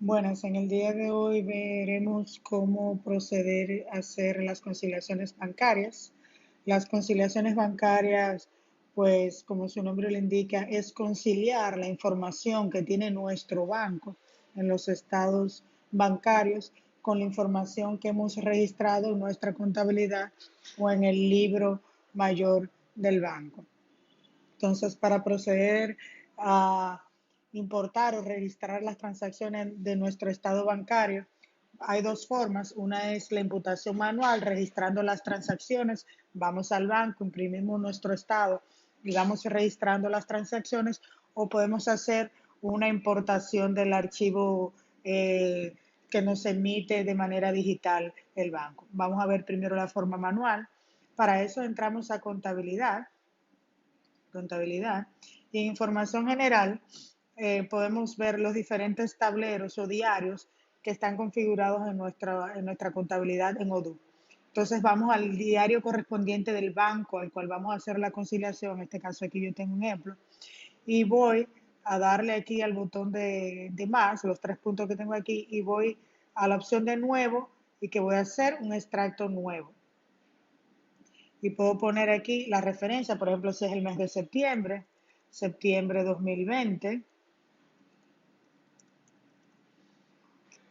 Buenas, en el día de hoy veremos cómo proceder a hacer las conciliaciones bancarias. Las conciliaciones bancarias, pues como su nombre lo indica, es conciliar la información que tiene nuestro banco en los estados bancarios con la información que hemos registrado en nuestra contabilidad o en el libro mayor del banco. Entonces, para proceder a importar o registrar las transacciones de nuestro estado bancario, hay dos formas. Una es la imputación manual, registrando las transacciones. Vamos al banco, imprimimos nuestro estado y vamos registrando las transacciones, o podemos hacer una importación del archivo que nos emite de manera digital el banco. Vamos a ver primero la forma manual. Para eso entramos a contabilidad. Y en información general podemos ver los diferentes tableros o diarios que están configurados en nuestra contabilidad en Odoo. Entonces vamos al diario correspondiente del banco al cual vamos a hacer la conciliación. En este caso aquí yo tengo un ejemplo. Y voy a darle aquí al botón de más, los tres puntos que tengo aquí, y voy a la opción de nuevo y que voy a hacer un extracto nuevo. Y puedo poner aquí la referencia, por ejemplo, si es el mes de septiembre, septiembre 2020.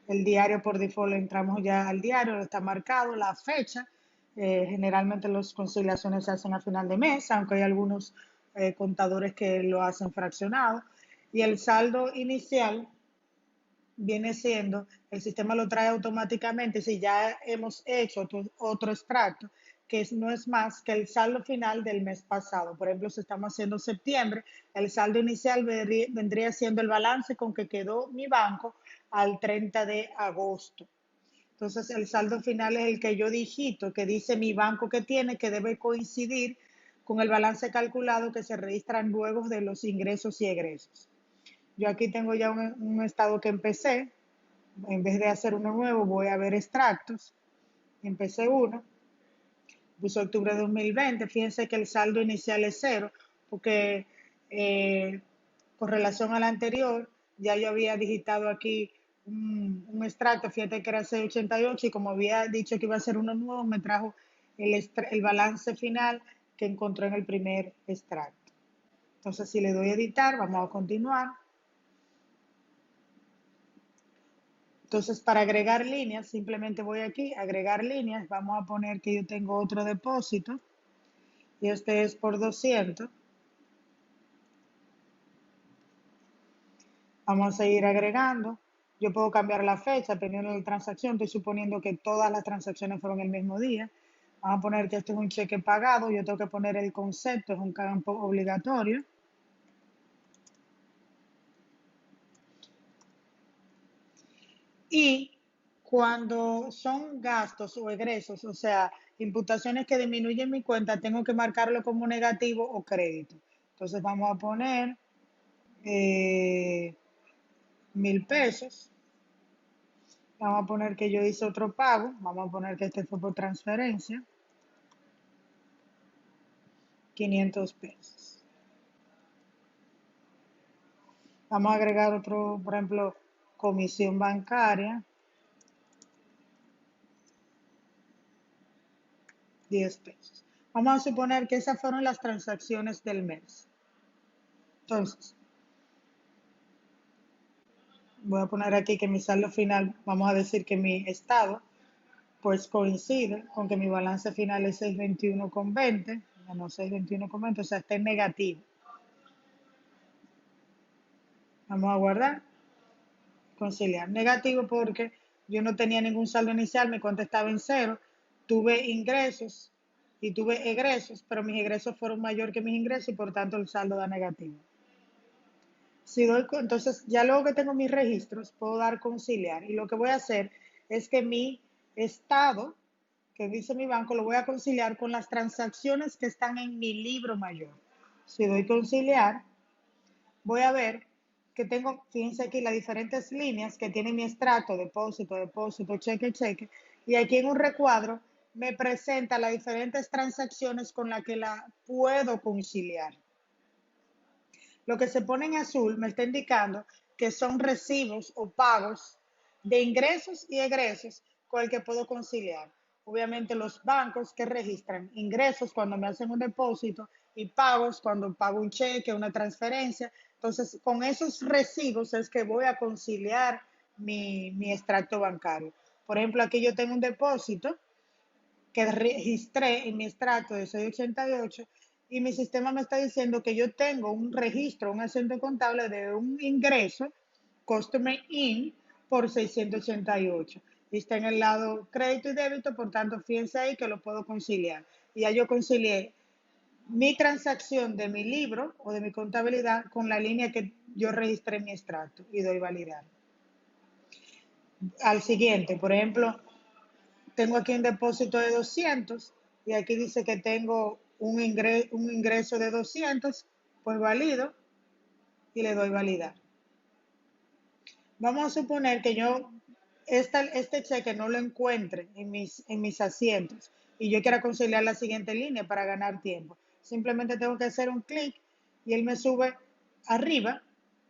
El diario por default entramos ya al diario, está marcado la fecha. Generalmente las conciliaciones se hacen a final de mes, aunque hay algunos contadores que lo hacen fraccionado. Y el saldo inicial viene siendo, el sistema lo trae automáticamente si ya hemos hecho otro extracto, que no es más que el saldo final del mes pasado. Por ejemplo, si estamos haciendo septiembre, el saldo inicial vendría siendo el balance con que quedó mi banco al 30 de agosto. Entonces, el saldo final es el que yo digito, que dice mi banco que tiene, que debe coincidir con el balance calculado que se registra luego de los ingresos y egresos. Yo aquí tengo ya un estado que empecé. En vez de hacer uno nuevo, voy a ver extractos. Empecé uno, puse octubre de 2020. Fíjense que el saldo inicial es cero, porque eh, con relación al anterior, ya yo había digitado aquí un extracto. Fíjate que era 688 y como había dicho que iba a ser uno nuevo, me trajo el balance final que encontré en el primer extracto. Entonces, si le doy a editar, vamos a continuar. Entonces, para agregar líneas, simplemente voy aquí, agregar líneas. Vamos a poner que yo tengo otro depósito y este es por 200. Vamos a seguir agregando. Yo puedo cambiar la fecha dependiendo de la transacción. Estoy suponiendo que todas las transacciones fueron el mismo día. Vamos a poner que esto es un cheque pagado. Yo tengo que poner el concepto, es un campo obligatorio. Y cuando son gastos o egresos, o sea, imputaciones que disminuyen mi cuenta, tengo que marcarlo como negativo o crédito. Entonces vamos a poner eh, 1.000 pesos. Vamos a poner que yo hice otro pago. Vamos a poner que este fue por transferencia. 500 pesos. Vamos a agregar otro, por ejemplo, comisión bancaria, 10 pesos. Vamos a suponer que esas fueron las transacciones del mes. Entonces, voy a poner aquí que mi saldo final, vamos a decir que mi estado, pues coincide con que mi balance final es 621,20, menos 621,20, o sea, está en negativo. Vamos a guardar, conciliar. Negativo porque yo no tenía ningún saldo inicial, mi cuenta estaba en cero, tuve ingresos y tuve egresos, pero mis egresos fueron mayor que mis ingresos y por tanto el saldo da negativo. Si doy, entonces, ya luego que tengo mis registros, puedo dar conciliar. Y lo que voy a hacer es que mi estado, que dice mi banco, lo voy a conciliar con las transacciones que están en mi libro mayor. Si doy conciliar, voy a ver que tengo, fíjense aquí, las diferentes líneas que tiene mi extracto, depósito, depósito, cheque, cheque. Y aquí en un recuadro me presenta las diferentes transacciones con las que la puedo conciliar. Lo que se pone en azul me está indicando que son recibos o pagos de ingresos y egresos con el que puedo conciliar. Obviamente los bancos que registran ingresos cuando me hacen un depósito y pagos cuando pago un cheque, una transferencia. Entonces, con esos recibos es que voy a conciliar mi extracto bancario. Por ejemplo, aquí yo tengo un depósito que registré en mi extracto de 688 y mi sistema me está diciendo que yo tengo un registro, un asiento contable de un ingreso, Customer In, por 688. Y está en el lado crédito y débito, por tanto, fíjense ahí que lo puedo conciliar. Y ya yo concilié mi transacción de mi libro o de mi contabilidad con la línea que yo registré en mi extracto y doy validar. Al siguiente, por ejemplo, tengo aquí un depósito de 200 y aquí dice que tengo un ingreso de 200, pues valido y le doy validar. Vamos a suponer que yo este cheque no lo encuentre en mis asientos y yo quiera conciliar la siguiente línea para ganar tiempo. Simplemente tengo que hacer un clic y él me sube arriba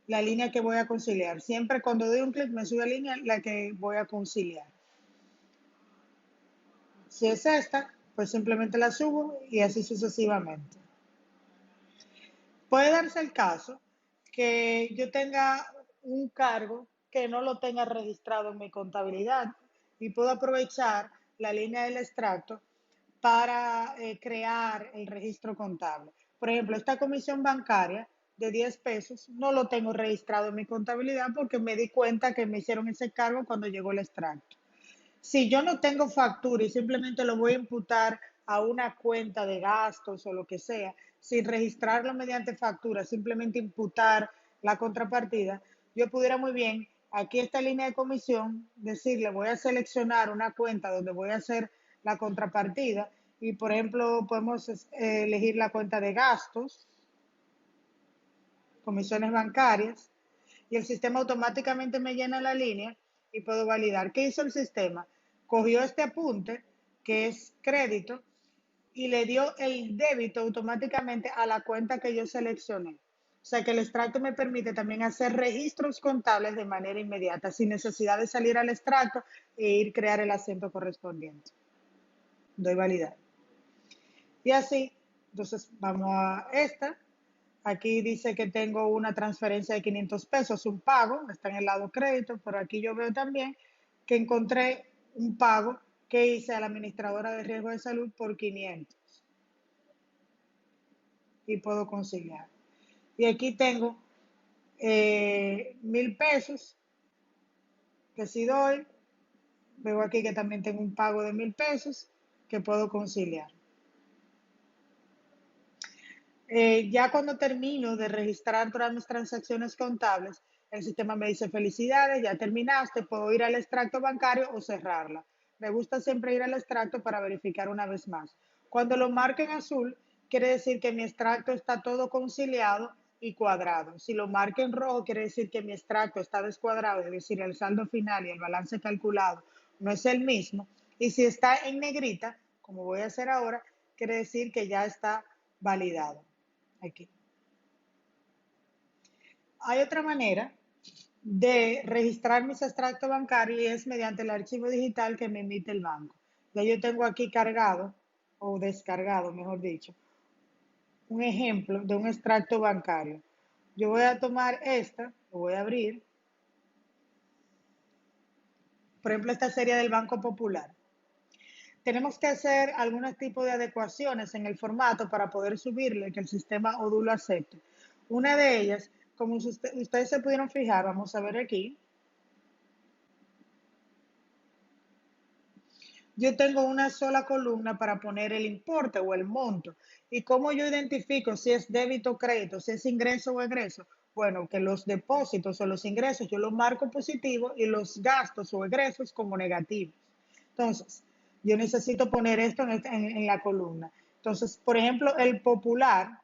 la línea que voy a conciliar. Siempre cuando doy un clic me sube la línea la que voy a conciliar. Si es esta, pues simplemente la subo y así sucesivamente. Puede darse el caso que yo tenga un cargo que no lo tenga registrado en mi contabilidad y puedo aprovechar la línea del extracto para crear el registro contable. Por ejemplo, esta comisión bancaria de 10 pesos no lo tengo registrado en mi contabilidad porque me di cuenta que me hicieron ese cargo cuando llegó el extracto. Si yo no tengo factura y simplemente lo voy a imputar a una cuenta de gastos o lo que sea, sin registrarlo mediante factura, simplemente imputar la contrapartida, yo pudiera muy bien, aquí esta línea de comisión, decirle, voy a seleccionar una cuenta donde voy a hacer la contrapartida y, por ejemplo, podemos elegir la cuenta de gastos, comisiones bancarias, y el sistema automáticamente me llena la línea y puedo validar. ¿Qué hizo el sistema? Cogió este apunte, que es crédito, y le dio el débito automáticamente a la cuenta que yo seleccioné. O sea que el extracto me permite también hacer registros contables de manera inmediata, sin necesidad de salir al extracto e ir a crear el acento correspondiente. Doy validar. Y así, entonces vamos a esta. Aquí dice que tengo una transferencia de 500 pesos, un pago, está en el lado crédito, pero aquí yo veo también que encontré un pago que hice a la administradora de riesgo de salud por 500 y puedo conciliar. Y aquí tengo 1000 pesos que si doy, veo aquí que también tengo un pago de 1000 pesos que puedo conciliar. Ya cuando termino de registrar todas mis transacciones contables, el sistema me dice felicidades, ya terminaste, puedo ir al extracto bancario o cerrarla. Me gusta siempre ir al extracto para verificar una vez más. Cuando lo marque en azul, quiere decir que mi extracto está todo conciliado y cuadrado. Si lo marca en rojo, quiere decir que mi extracto está descuadrado, es decir, el saldo final y el balance calculado no es el mismo. Y si está en negrita, como voy a hacer ahora, quiere decir que ya está validado. Aquí. Hay otra manera de registrar mis extractos bancarios y es mediante el archivo digital que me emite el banco. Ya yo tengo aquí cargado o descargado, mejor dicho, un ejemplo de un extracto bancario. Yo voy a tomar esta, lo voy a abrir. Por ejemplo, esta sería del Banco Popular. Tenemos que hacer algún tipo de adecuaciones en el formato para poder subirle que el sistema Odoo lo acepte. Una de ellas, como ustedes se pudieron fijar, vamos a ver aquí, yo tengo una sola columna para poner el importe o el monto. ¿Y cómo yo identifico si es débito o crédito, si es ingreso o egreso? Bueno, que los depósitos o los ingresos yo los marco positivo y los gastos o egresos como negativos. Entonces, yo necesito poner esto en la columna. Entonces, por ejemplo, el popular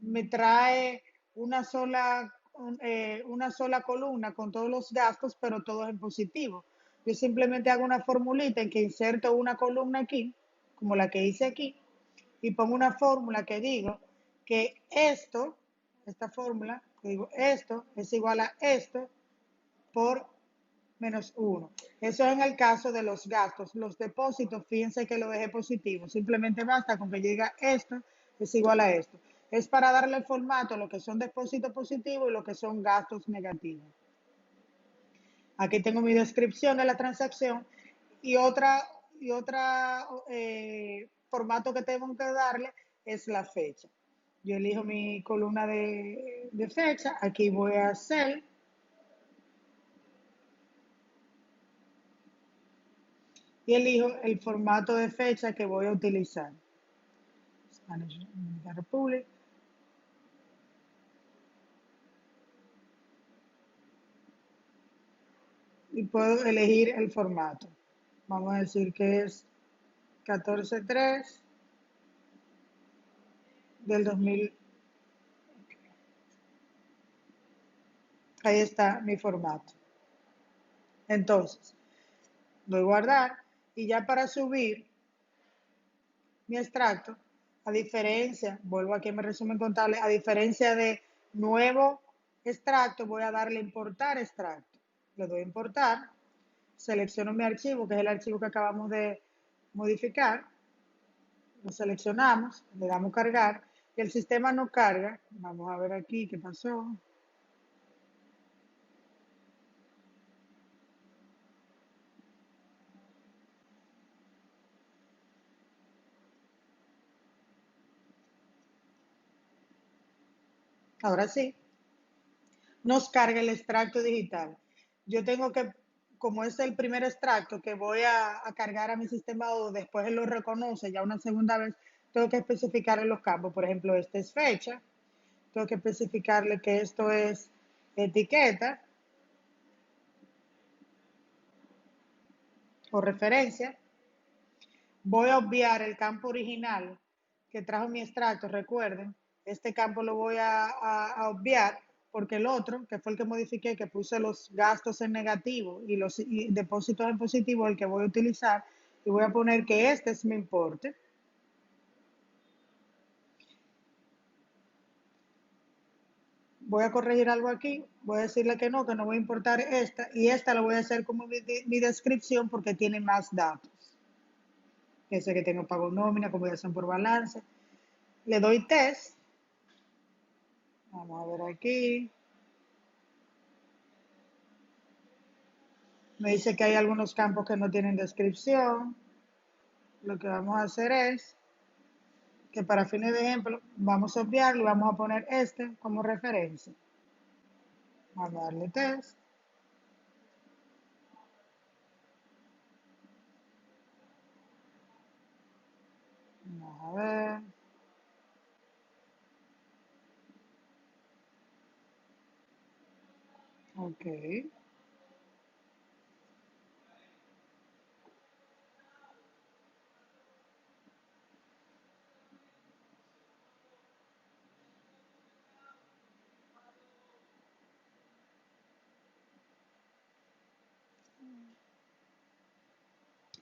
me trae una sola columna con todos los gastos, pero todos en positivo. Yo simplemente hago una formulita en que inserto una columna aquí, como la que hice aquí, y pongo una fórmula que digo que esta fórmula, que digo esto es igual a esto por menos uno. Eso es en el caso de los gastos. Los depósitos, fíjense que lo dejé positivo. Simplemente basta con que yo diga esto es igual a esto. Es para darle formato a lo que son depósitos positivos y lo que son gastos negativos. Aquí tengo mi descripción de la transacción y otra formato que tengo que darle es la fecha. Yo elijo mi columna de fecha. Aquí voy a hacer y elijo el formato de fecha que voy a utilizar. Spanish Republic. Y puedo elegir el formato. Vamos a decir que es 14.3 del 2000. Ahí está mi formato. Entonces, doy guardar y ya para subir mi extracto, a diferencia, vuelvo aquí a mi resumen contable, a diferencia de nuevo extracto, voy a darle importar extracto. Le doy importar, selecciono mi archivo, que es el archivo que acabamos de modificar, lo seleccionamos, le damos cargar y el sistema no carga. Vamos a ver aquí qué pasó. Ahora sí, nos carga el extracto digital. Yo tengo que, como es el primer extracto que voy a cargar a mi sistema o después él lo reconoce ya una segunda vez, tengo que especificar en los campos. Por ejemplo, esta es fecha, tengo que especificarle que esto es etiqueta o referencia. Voy a obviar el campo original que trajo mi extracto, recuerden, este campo lo voy a obviar porque el otro, que fue el que modifiqué, que puse los gastos en negativo y los depósitos en positivo, el que voy a utilizar, y voy a poner que este es mi importe. Voy a corregir algo aquí, voy a decirle que no voy a importar esta, y esta lo voy a hacer como mi descripción porque tiene más datos. Que sé que tengo pago nómina, combinación por balance. Le doy test. Vamos a ver aquí. Me dice que hay algunos campos que no tienen descripción. Lo que vamos a hacer es que para fines de ejemplo vamos a obviarlo y vamos a poner este como referencia. Vamos a darle test. Vamos a ver. Ok.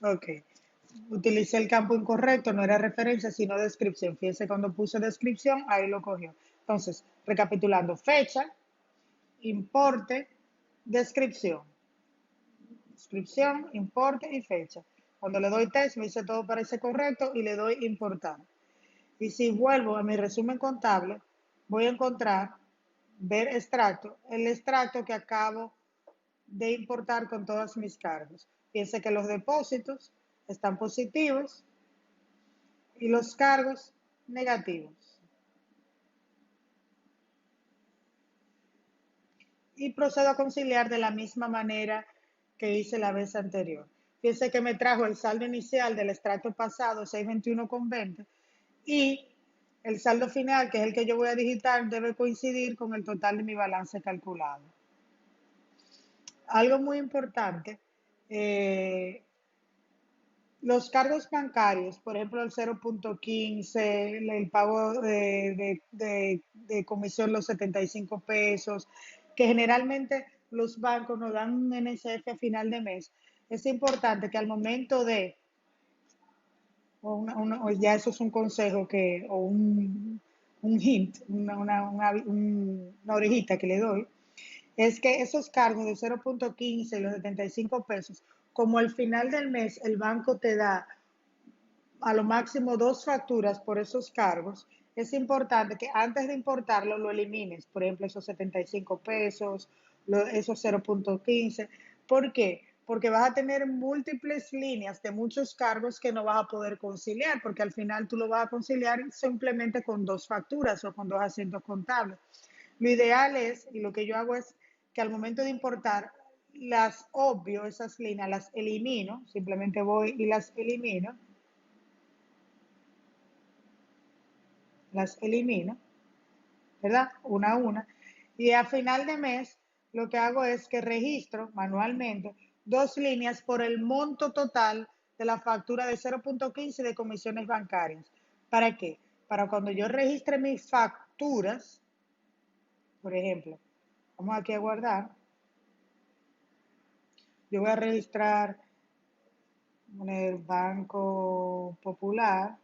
Ok. Utilicé el campo incorrecto, no era referencia, sino descripción. Fíjense cuando puse descripción, ahí lo cogió. Entonces, recapitulando, fecha, importe, descripción. Descripción, importe y fecha. Cuando le doy test, me dice todo parece correcto y le doy importar. Y si vuelvo a mi resumen contable, voy a encontrar, ver extracto, el extracto que acabo de importar con todos mis cargos. Piense que los depósitos están positivos y los cargos negativos. Y procedo a conciliar de la misma manera que hice la vez anterior. Fíjense que me trajo el saldo inicial del extracto pasado, 621,20, y el saldo final, que es el que yo voy a digitar, debe coincidir con el total de mi balance calculado. Algo muy importante, eh, los cargos bancarios, por ejemplo, el 0.15, el pago de comisión, los 75 pesos, que generalmente los bancos nos dan un NSF a final de mes, es importante que al momento de, o ya eso es un consejo que, o un hint, una orejita que le doy, es que esos cargos de 0.15 y los 75 pesos, como al final del mes el banco te da a lo máximo dos facturas por esos cargos, es importante que antes de importarlo lo elimines. Por ejemplo, esos 75 pesos, esos 0.15. ¿Por qué? Porque vas a tener múltiples líneas de muchos cargos que no vas a poder conciliar, porque al final tú lo vas a conciliar simplemente con dos facturas o con dos asientos contables. Lo ideal es, y lo que yo hago es que al momento de importar, las obvio, esas líneas, las elimino, simplemente voy y las elimino, ¿verdad? Una a una. Y a final de mes, lo que hago es que registro manualmente dos líneas por el monto total de la factura de 0.15 de comisiones bancarias. ¿Para qué? Para cuando yo registre mis facturas, por ejemplo, vamos aquí a guardar, yo voy a registrar en el Banco Popular,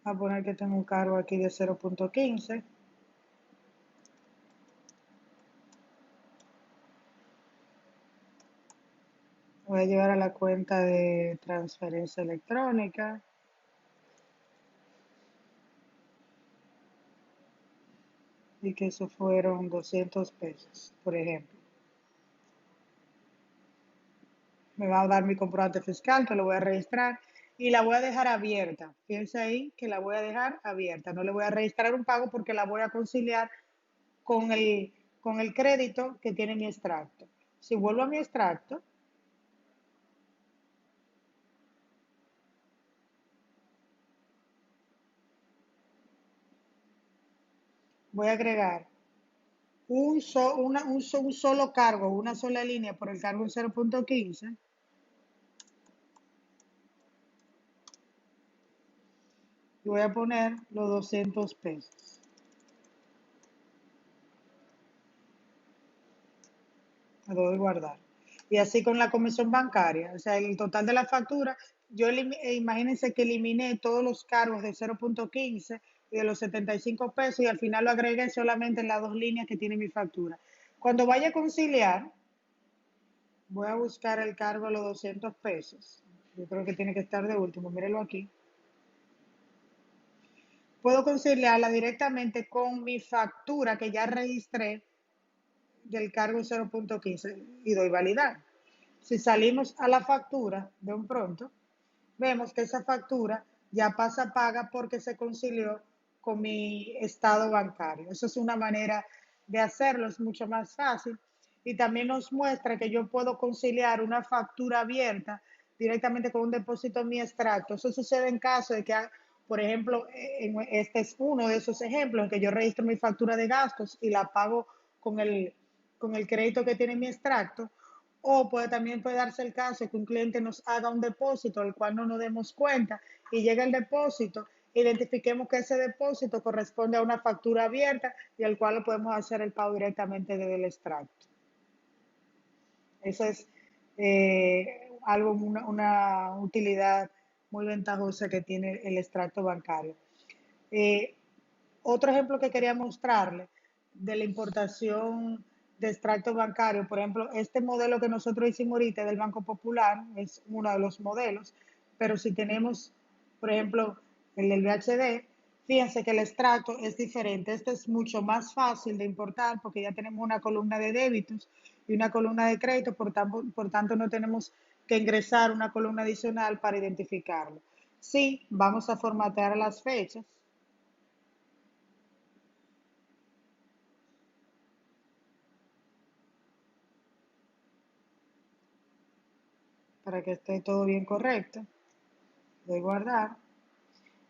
a poner que tengo un cargo aquí de 0.15. Voy a llevar a la cuenta de transferencia electrónica y que eso fueron 200 pesos, por ejemplo. Me va a dar mi comprobante fiscal, que lo voy a registrar y la voy a dejar abierta. Fíjense ahí que la voy a dejar abierta. No le voy a registrar un pago porque la voy a conciliar con con el crédito que tiene mi extracto. Si vuelvo a mi extracto, voy a agregar un solo cargo, una sola línea por el cargo 0.15 y voy a poner los 200 pesos. Me doy guardar. Y así con la comisión bancaria, o sea, el total de la factura, imagínense que eliminé todos los cargos de 0.15 y de los 75 pesos y al final lo agregué solamente en las dos líneas que tiene mi factura. Cuando vaya a conciliar, voy a buscar el cargo de los 200 pesos. Yo creo que tiene que estar de último, mírenlo aquí. Puedo conciliarla directamente con mi factura que ya registré del cargo 0.15 y doy validar. Si salimos a la factura de un pronto, vemos que esa factura ya pasa paga porque se concilió con mi estado bancario. Eso es una manera de hacerlo, es mucho más fácil. Y también nos muestra que yo puedo conciliar una factura abierta directamente con un depósito en mi extracto. Eso sucede en caso de que, por ejemplo, este es uno de esos ejemplos en que yo registro mi factura de gastos y la pago con con el crédito que tiene mi extracto. O también puede darse el caso que un cliente nos haga un depósito del cual no nos demos cuenta y llega el depósito, identifiquemos que ese depósito corresponde a una factura abierta y al cual lo podemos hacer el pago directamente desde el extracto. Eso es una utilidad muy ventajosa que tiene el extracto bancario. Eh, Otro ejemplo que quería mostrarle de la importación de extracto bancario, por ejemplo, este modelo que nosotros hicimos ahorita del Banco Popular es uno de los modelos, pero si tenemos, por ejemplo, el del BHD, fíjense que el extracto es diferente. Este es mucho más fácil de importar porque ya tenemos una columna de débitos y una columna de crédito, por tanto no tenemos que ingresar una columna adicional para identificarlo. Sí, vamos a formatear las fechas para que esté todo bien correcto. Doy guardar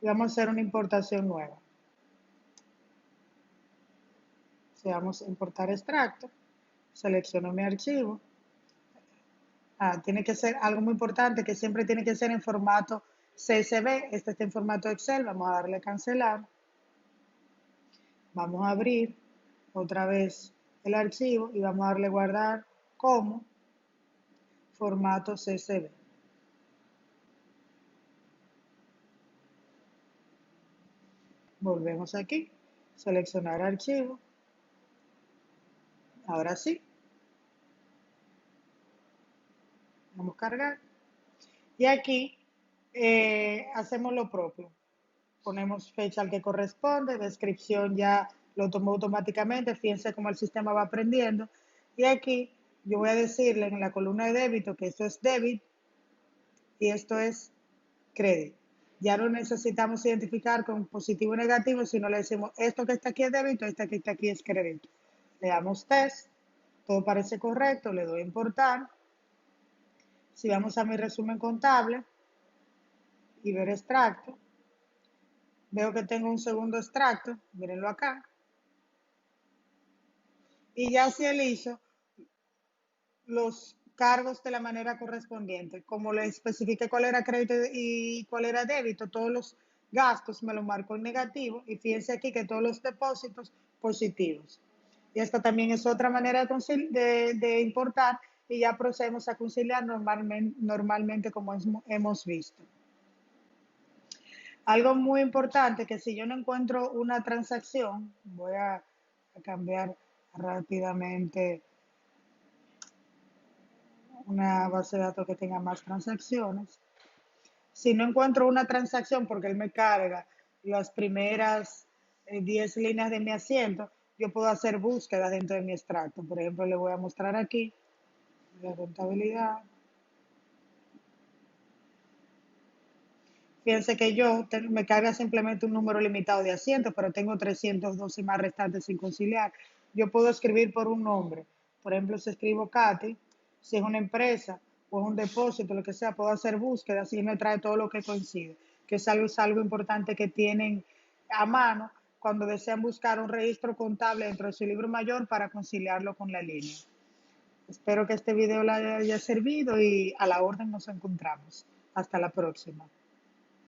y vamos a hacer una importación nueva. Si vamos a importar extracto, selecciono mi archivo. Tiene que ser algo muy importante que siempre tiene que ser en formato CSV. Este está en formato Excel. Vamos a darle a cancelar. Vamos a abrir otra vez el archivo y vamos a darle guardar como formato CSV. Volvemos aquí, seleccionar archivo. Ahora sí, vamos a cargar. Y aquí hacemos lo propio. Ponemos fecha al que corresponde, descripción ya lo tomó automáticamente, fíjense cómo el sistema va aprendiendo. Y aquí yo voy a decirle en la columna de débito que esto es débito y esto es crédito. Ya no necesitamos identificar con positivo o negativo, sino le decimos esto que está aquí es débito, esto que está aquí es crédito. Le damos test, todo parece correcto, le doy a importar. Si vamos a mi resumen contable y ver extracto, veo que tengo un segundo extracto, mírenlo acá, y ya se él hizo los cargos de la manera correspondiente. Como le especifique cuál era crédito y cuál era débito, todos los gastos me lo marcó en negativo y fíjense aquí que todos los depósitos positivos. Y esta también es otra manera de importar y ya procedemos a conciliar normalmente como hemos visto. Algo muy importante que si yo no encuentro una transacción, voy a cambiar rápidamente una base de datos que tenga más transacciones. Si no encuentro una transacción porque él me carga las primeras 10 líneas de mi asiento, yo puedo hacer búsquedas dentro de mi extracto. Por ejemplo, le voy a mostrar aquí la contabilidad. Fíjense que me carga simplemente un número limitado de asientos, pero tengo 312 más restantes sin conciliar. Yo puedo escribir por un nombre. Por ejemplo, si escribo Katy, si es una empresa o es un depósito, lo que sea, puedo hacer búsquedas y me trae todo lo que coincide, que es algo importante que tienen a mano cuando desean buscar un registro contable dentro de su libro mayor para conciliarlo con la línea. Espero que este video le haya servido y a la orden nos encontramos. Hasta la próxima.